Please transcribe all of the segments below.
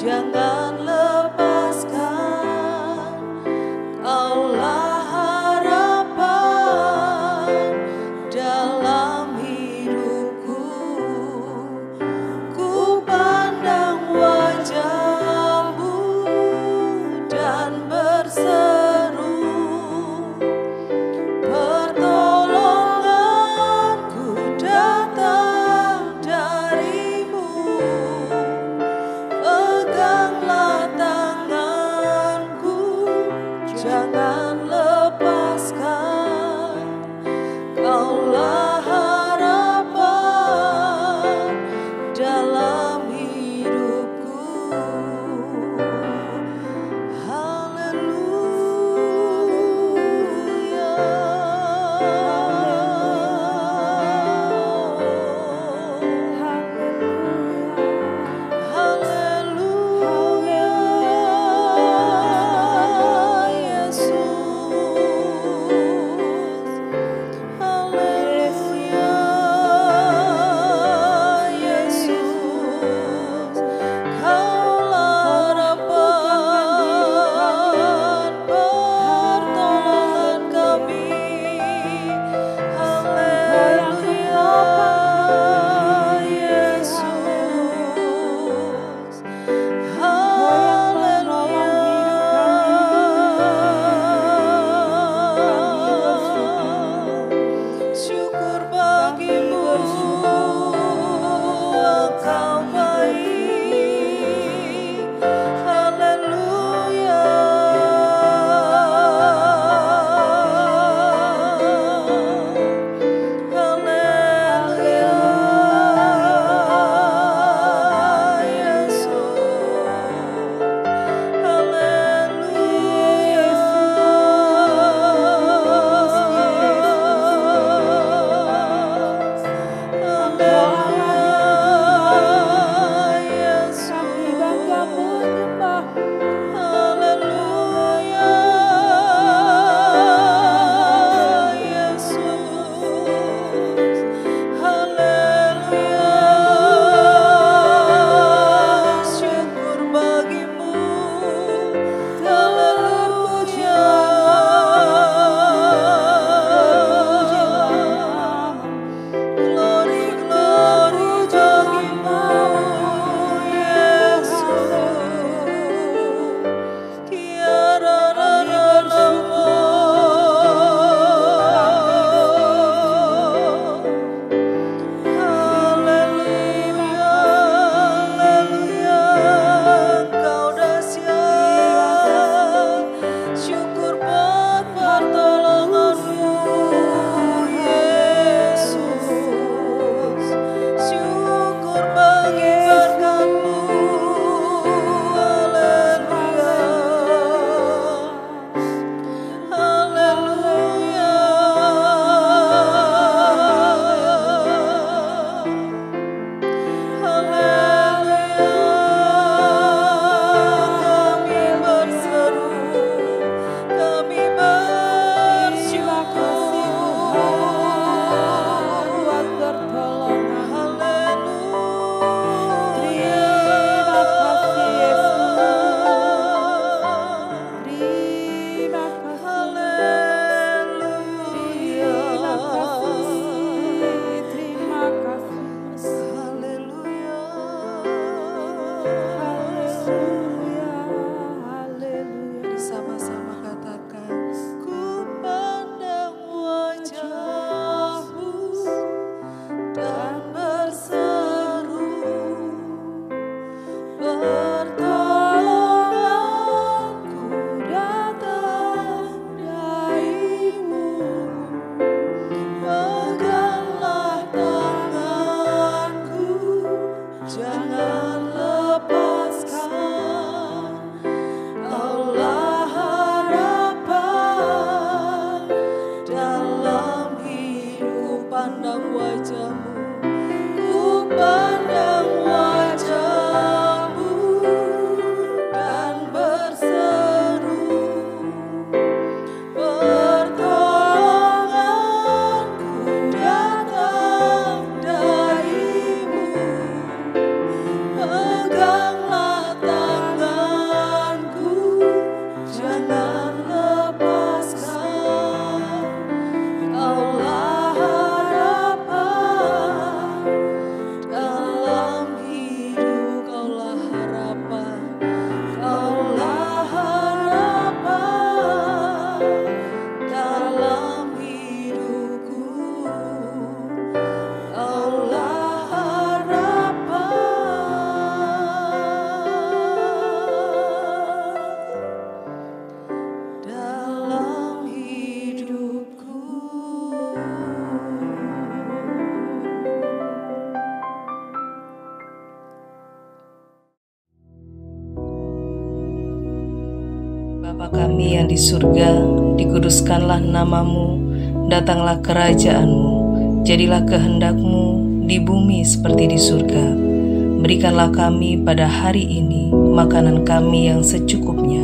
jangan lepaskan. Kaulah harapan dalam hidupku. Ku pandang wajah-Mu dan berseru, pertolonganku datang dari-Mu. Pegang Bapa kami yang di surga, dikuduskanlah namamu, datanglah kerajaan-Mu, jadilah kehendak-Mu di bumi seperti di surga. Berikanlah kami pada hari ini makanan kami yang secukupnya,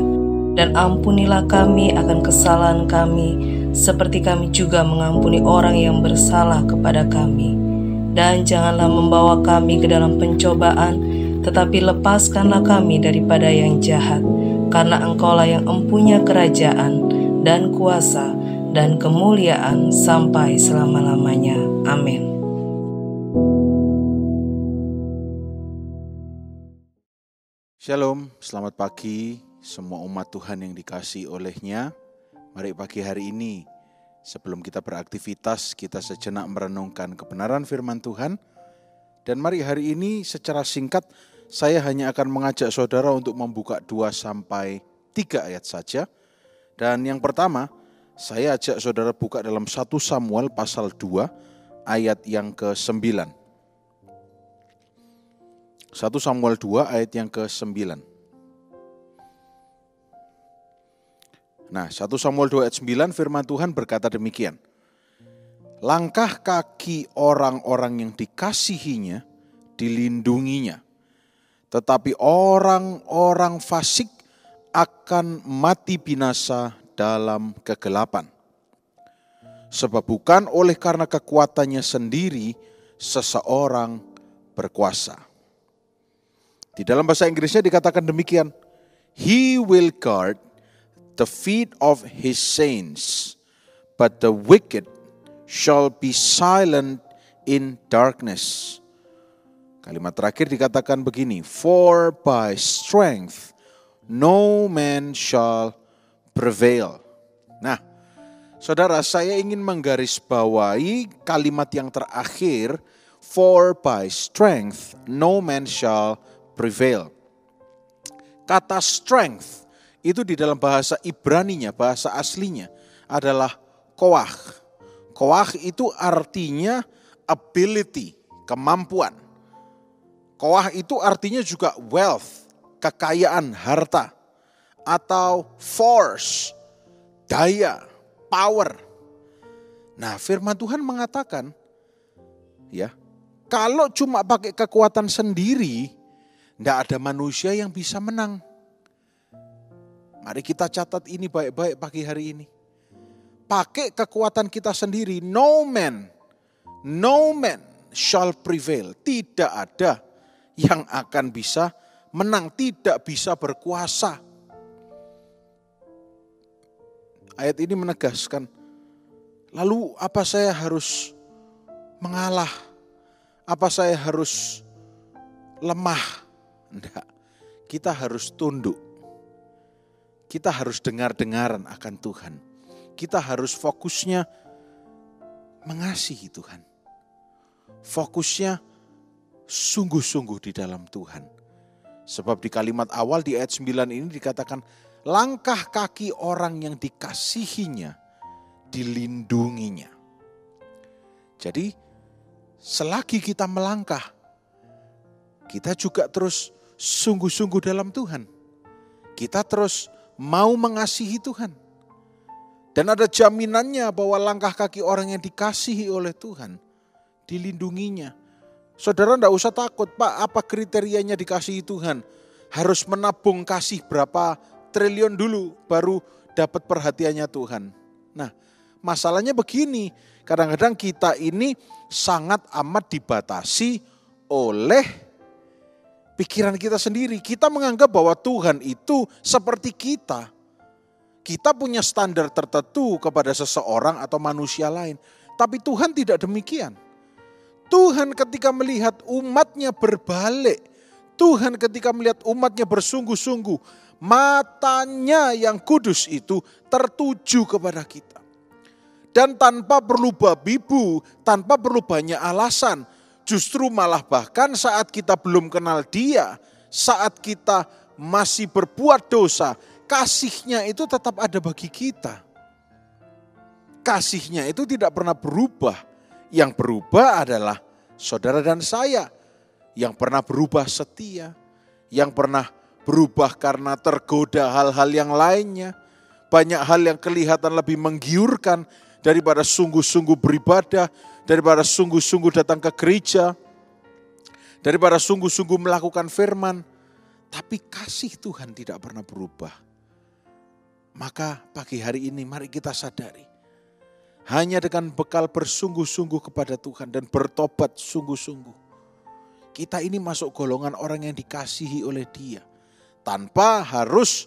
dan ampunilah kami akan kesalahan kami, seperti kami juga mengampuni orang yang bersalah kepada kami. Dan janganlah membawa kami ke dalam pencobaan, tetapi lepaskanlah kami daripada yang jahat. Karena Engkaulah yang empunya kerajaan dan kuasa dan kemuliaan sampai selama-lamanya. Amin. Shalom, selamat pagi semua umat Tuhan yang dikasihi oleh-Nya. Mari pagi hari ini, sebelum kita beraktivitas, kita sejenak merenungkan kebenaran firman Tuhan. Dan mari hari ini secara singkat, saya hanya akan mengajak saudara untuk membuka 2-3 ayat saja. Dan yang pertama, saya ajak saudara buka dalam 1 Samuel pasal 2 ayat yang ke-9. 1 Samuel 2 ayat yang ke-9. Nah, 1 Samuel 2 ayat 9 firman Tuhan berkata demikian. Langkah kaki orang-orang yang dikasihinya dilindunginya. Tetapi orang-orang fasik akan mati binasa dalam kegelapan. Sebab bukan oleh karena kekuatannya sendiri seseorang berkuasa. Di dalam bahasa Inggrisnya dikatakan demikian. He will guard the feet of his saints, but the wicked shall be silent in darkness. Kalimat terakhir dikatakan begini, for by strength no man shall prevail. Nah, saudara, saya ingin menggarisbawahi kalimat yang terakhir, for by strength no man shall prevail. Kata strength itu di dalam bahasa Ibraninya, bahasa aslinya adalah koach. Koach itu artinya ability, kemampuan. Koach itu artinya juga wealth, kekayaan, harta. Atau force, daya, power. Nah, firman Tuhan mengatakan, ya, kalau cuma pakai kekuatan sendiri, tidak ada manusia yang bisa menang. Mari kita catat ini baik-baik pagi hari ini. Pakai kekuatan kita sendiri, no man shall prevail. Tidak ada yang akan bisa menang, tidak bisa berkuasa. Ayat ini menegaskan, lalu apa saya harus mengalah? Apa saya harus lemah? Tidak, kita harus tunduk. Kita harus dengar-dengaran akan Tuhan. Kita harus fokusnya mengasihi Tuhan. Fokusnya sungguh-sungguh di dalam Tuhan. Sebab di kalimat awal di ayat 9 ini dikatakan, langkah kaki orang yang dikasihinya dilindunginya. Jadi selagi kita melangkah, kita juga terus sungguh-sungguh dalam Tuhan. Kita terus mau mengasihi Tuhan. Dan ada jaminannya bahwa langkah kaki orang yang dikasihi oleh Tuhan dilindunginya. Saudara tidak usah takut, Pak, apa kriterianya dikasihi Tuhan? Harus menabung kasih berapa triliun dulu baru dapat perhatiannya Tuhan. Nah, masalahnya begini, kadang-kadang kita ini sangat amat dibatasi oleh pikiran kita sendiri. Kita menganggap bahwa Tuhan itu seperti kita. Kita punya standar tertentu kepada seseorang atau manusia lain. Tapi Tuhan tidak demikian. Tuhan ketika melihat umatnya berbalik, Tuhan ketika melihat umatnya bersungguh-sungguh, matanya yang kudus itu tertuju kepada kita. Dan tanpa perlu babibu, tanpa perlu banyak alasan, justru malah bahkan saat kita belum kenal Dia, saat kita masih berbuat dosa, kasih-Nya itu tetap ada bagi kita. Kasih-Nya itu tidak pernah berubah. Yang berubah adalah saudara dan saya. Yang pernah berubah setia. Yang pernah berubah karena tergoda hal-hal yang lainnya. banyak hal yang kelihatan lebih menggiurkan daripada sungguh-sungguh beribadah, daripada sungguh-sungguh datang ke gereja, daripada sungguh-sungguh melakukan firman. Tapi kasih Tuhan tidak pernah berubah. Maka pagi hari ini mari kita sadari, hanya dengan bekal bersungguh-sungguh kepada Tuhan dan bertobat sungguh-sungguh, kita ini masuk golongan orang yang dikasihi oleh Dia. Tanpa harus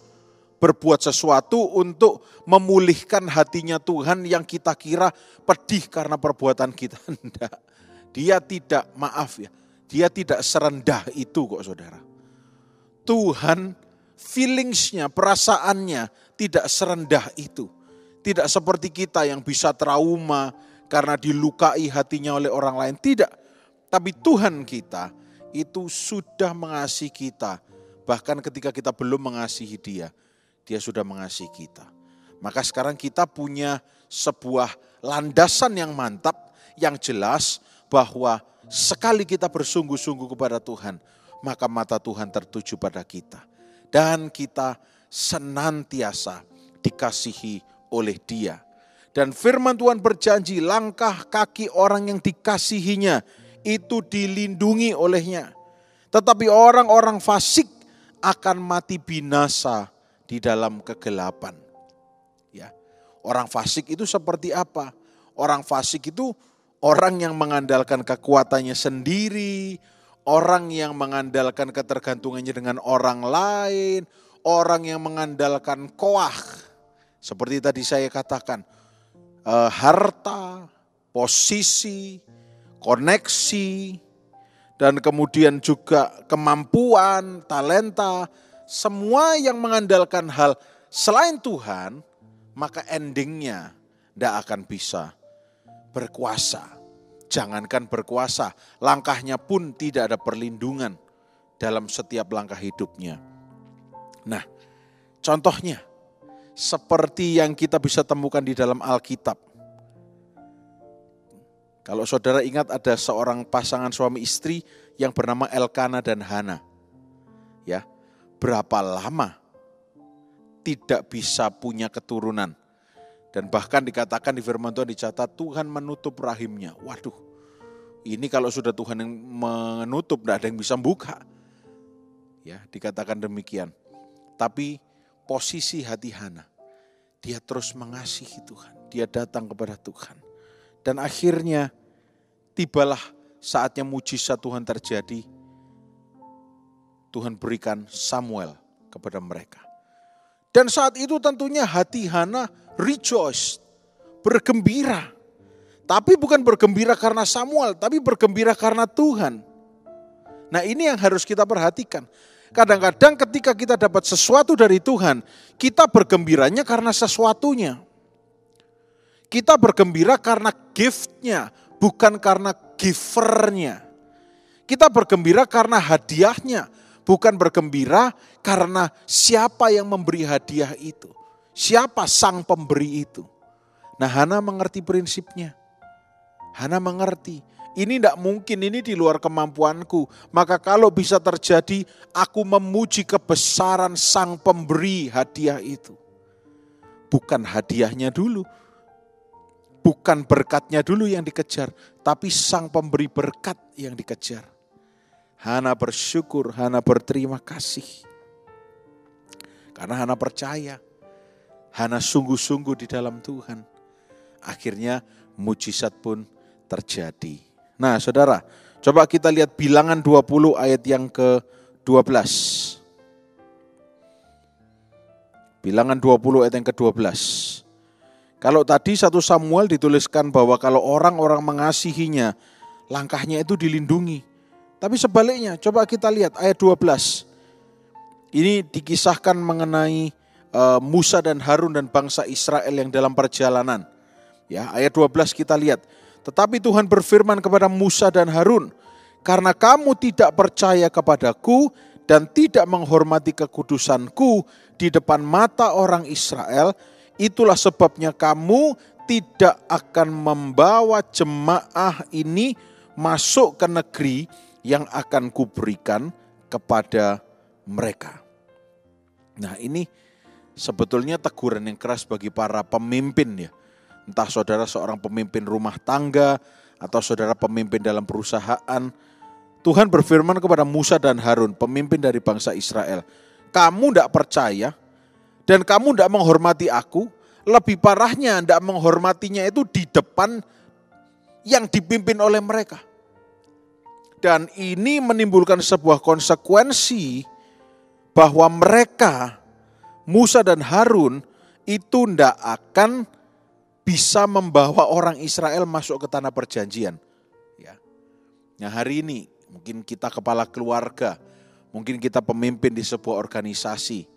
berbuat sesuatu untuk memulihkan hatinya Tuhan yang kita kira pedih karena perbuatan kita. Tidak. Dia tidak, maaf ya, dia tidak serendah itu kok saudara. Tuhan feelingsnya, perasaannya tidak serendah itu. Tidak seperti kita yang bisa trauma karena dilukai hatinya oleh orang lain. Tidak. Tapi Tuhan kita itu sudah mengasihi kita. Bahkan ketika kita belum mengasihi Dia, Dia sudah mengasihi kita. Maka sekarang kita punya sebuah landasan yang mantap, yang jelas bahwa sekali kita bersungguh-sungguh kepada Tuhan, maka mata Tuhan tertuju pada kita. Dan kita senantiasa dikasihi oleh Dia. Dan firman Tuhan berjanji langkah kaki orang yang dikasihinya itu dilindungi olehnya. Tetapi orang-orang fasik akan mati binasa di dalam kegelapan. Ya. Orang fasik itu seperti apa? Orang fasik itu orang yang mengandalkan kekuatannya sendiri, orang yang mengandalkan ketergantungannya dengan orang lain, orang yang mengandalkan koah. Seperti tadi saya katakan, harta, posisi, koneksi, dan kemudian juga kemampuan, talenta, semua yang mengandalkan hal selain Tuhan, maka endingnya tidak akan bisa berkuasa. Jangankan berkuasa, langkahnya pun tidak ada perlindungan dalam setiap langkah hidupnya. Nah, contohnya seperti yang kita bisa temukan di dalam Alkitab. Kalau saudara ingat ada seorang pasangan suami istri yang bernama Elkana dan Hana. Ya, berapa lama tidak bisa punya keturunan. Dan bahkan dikatakan di firman Tuhan dicatat Tuhan menutup rahimnya. Waduh, ini kalau sudah Tuhan yang menutup tidak ada yang bisa buka. Ya, dikatakan demikian. Tapi posisi hati Hana, dia terus mengasihi Tuhan. Dia datang kepada Tuhan. Dan akhirnya tibalah saatnya mujizat Tuhan terjadi. Tuhan berikan Samuel kepada mereka. Dan saat itu tentunya hati Hana rejoice, bergembira. Tapi bukan bergembira karena Samuel, tapi bergembira karena Tuhan. Nah, ini yang harus kita perhatikan. Kadang-kadang ketika kita dapat sesuatu dari Tuhan, kita bergembiranya karena sesuatunya. Kita bergembira karena gift-nya, bukan karena giver-nya. Kita bergembira karena hadiahnya, bukan bergembira karena siapa yang memberi hadiah itu. Siapa sang pemberi itu. Nah, Hana mengerti prinsipnya. Hana mengerti, ini tidak mungkin, ini di luar kemampuanku. Maka kalau bisa terjadi, aku memuji kebesaran sang pemberi hadiah itu. Bukan hadiahnya dulu. Bukan berkatnya dulu yang dikejar, tapi sang pemberi berkat yang dikejar. Hana bersyukur, Hana berterima kasih. Karena Hana percaya, Hana sungguh-sungguh di dalam Tuhan. Akhirnya mujizat pun terjadi. Nah saudara, coba kita lihat Bilangan 20 ayat yang ke-12. Bilangan 20 ayat yang ke-12. Kalau tadi 1 Samuel dituliskan bahwa kalau orang-orang mengasihinya, langkahnya itu dilindungi. Tapi sebaliknya, coba kita lihat ayat 12. Ini dikisahkan mengenai Musa dan Harun dan bangsa Israel yang dalam perjalanan. Ya, ayat 12 kita lihat. Tetapi Tuhan berfirman kepada Musa dan Harun, karena kamu tidak percaya kepadaku dan tidak menghormati kekudusanku di depan mata orang Israel, itulah sebabnya kamu tidak akan membawa jemaah ini masuk ke negeri yang akan kuberikan kepada mereka. Nah, ini sebetulnya teguran yang keras bagi para pemimpin ya. Entah saudara seorang pemimpin rumah tangga atau saudara pemimpin dalam perusahaan. Tuhan berfirman kepada Musa dan Harun, pemimpin dari bangsa Israel. Kamu tidak percaya dan kamu tidak menghormati aku. Lebih parahnya tidak menghormatinya itu di depan yang dipimpin oleh mereka. Dan ini menimbulkan sebuah konsekuensi bahwa mereka, Musa dan Harun, itu tidak akan bisa membawa orang Israel masuk ke tanah perjanjian. Ya. Nah hari ini mungkin kita kepala keluarga, mungkin kita pemimpin di sebuah organisasi.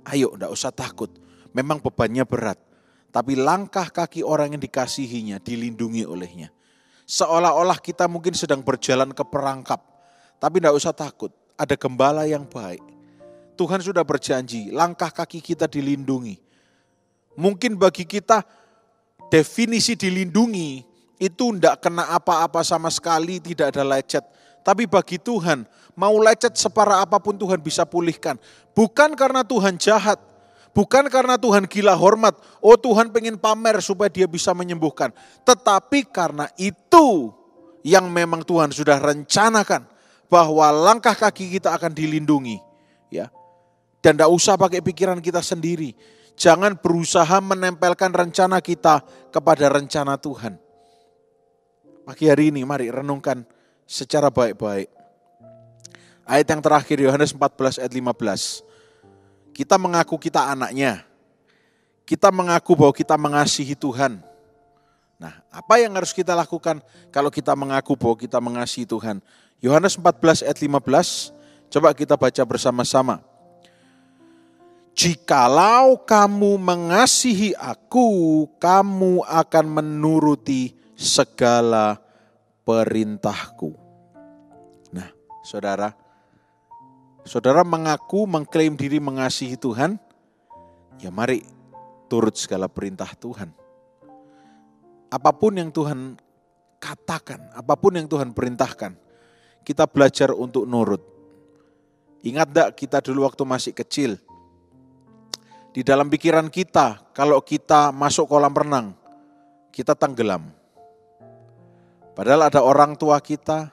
Ayo tidak usah takut, memang bebannya berat. Tapi langkah kaki orang yang dikasihinya dilindungi olehnya. Seolah-olah kita mungkin sedang berjalan ke perangkap. Tapi tidak usah takut, ada gembala yang baik. Tuhan sudah berjanji, langkah kaki kita dilindungi. Mungkin bagi kita definisi dilindungi itu tidak kena apa-apa sama sekali, tidak ada lecet. Tapi bagi Tuhan, mau lecet separah apapun Tuhan bisa pulihkan. Bukan karena Tuhan jahat, bukan karena Tuhan gila hormat. Oh Tuhan pengen pamer supaya dia bisa menyembuhkan. Tetapi karena itu yang memang Tuhan sudah rencanakan bahwa langkah kaki kita akan dilindungi. Ya. Dan tidak usah pakai pikiran kita sendiri. Jangan berusaha menempelkan rencana kita kepada rencana Tuhan. Pagi hari ini mari renungkan secara baik-baik. Ayat yang terakhir Yohanes 14 ayat 15. Kita mengaku kita anaknya. Kita mengaku bahwa kita mengasihi Tuhan. Nah, apa yang harus kita lakukan kalau kita mengaku bahwa kita mengasihi Tuhan? Yohanes 14 ayat 15. Coba kita baca bersama-sama. Jikalau kamu mengasihi aku, kamu akan menuruti segala perintahku. Nah, saudara mengaku, mengklaim diri mengasihi Tuhan, ya mari turut segala perintah Tuhan. Apapun yang Tuhan katakan, apapun yang Tuhan perintahkan, kita belajar untuk nurut. Ingat enggak kita dulu waktu masih kecil, di dalam pikiran kita, kalau kita masuk kolam renang, kita tenggelam. Padahal ada orang tua kita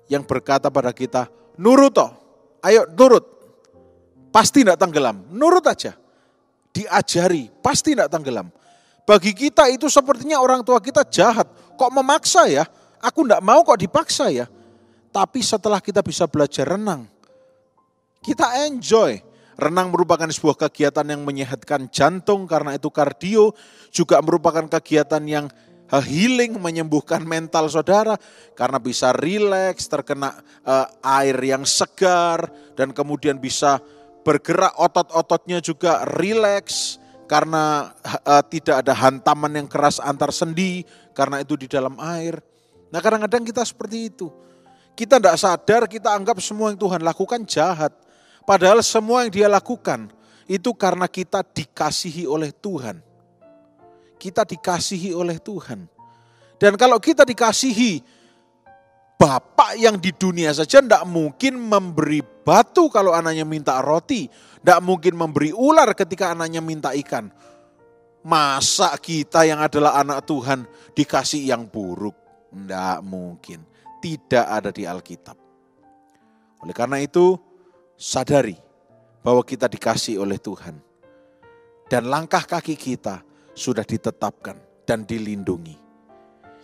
yang berkata pada kita, nurut toh, ayo nurut. Pasti tidak tenggelam, nurut aja. Diajari, pasti tidak tenggelam. Bagi kita itu sepertinya orang tua kita jahat. Kok memaksa ya? Aku tidak mau kok dipaksa ya. Tapi setelah kita bisa belajar renang, kita enjoy. Renang merupakan sebuah kegiatan yang menyehatkan jantung karena itu kardio, juga merupakan kegiatan yang healing, menyembuhkan mental saudara karena bisa rileks, terkena air yang segar dan kemudian bisa bergerak, otot-ototnya juga rileks karena tidak ada hantaman yang keras antar sendi karena itu di dalam air. Nah kadang-kadang kita seperti itu. Kita tidak sadar, kita anggap semua yang Tuhan lakukan jahat. Padahal semua yang dia lakukan itu karena kita dikasihi oleh Tuhan. Kita dikasihi oleh Tuhan. Dan kalau kita dikasihi, Bapak yang di dunia saja tidak mungkin memberi batu kalau anaknya minta roti. Tidak mungkin memberi ular ketika anaknya minta ikan. Masa kita yang adalah anak Tuhan dikasih yang buruk? Tidak mungkin. Tidak ada di Alkitab. Oleh karena itu, sadari bahwa kita dikasih oleh Tuhan. Dan langkah kaki kita sudah ditetapkan dan dilindungi.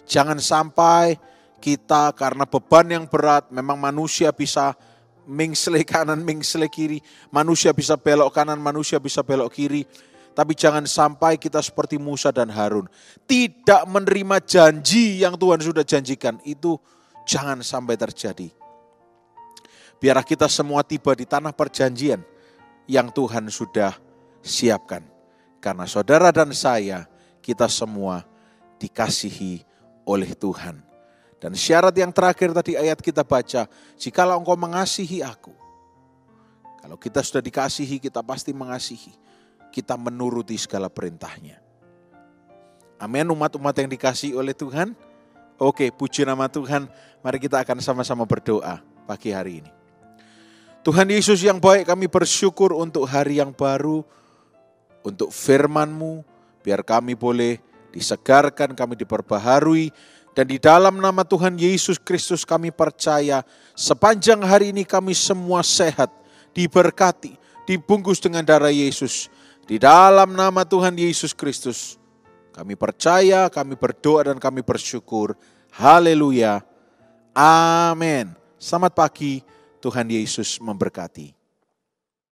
Jangan sampai kita karena beban yang berat, memang manusia bisa mingsle kanan, mingsle kiri. Manusia bisa belok kanan, manusia bisa belok kiri. Tapi jangan sampai kita seperti Musa dan Harun. Tidak menerima janji yang Tuhan sudah janjikan. Itu jangan sampai terjadi. Biar kita semua tiba di tanah perjanjian yang Tuhan sudah siapkan. Karena saudara dan saya, kita semua dikasihi oleh Tuhan. Dan syarat yang terakhir tadi ayat kita baca, jikalau engkau mengasihi aku. Kalau kita sudah dikasihi, kita pasti mengasihi. Kita menuruti segala perintahnya. Amin, umat-umat yang dikasihi oleh Tuhan. Oke, puji nama Tuhan. Mari kita akan sama-sama berdoa pagi hari ini. Tuhan Yesus yang baik, kami bersyukur untuk hari yang baru. untuk firman-Mu, biar kami boleh disegarkan, kami diperbaharui, dan di dalam nama Tuhan Yesus Kristus kami percaya sepanjang hari ini kami semua sehat, diberkati, dibungkus dengan darah Yesus. Di dalam nama Tuhan Yesus Kristus kami percaya, kami berdoa dan kami bersyukur. Haleluya. Amin. Selamat pagi, Tuhan Yesus memberkati.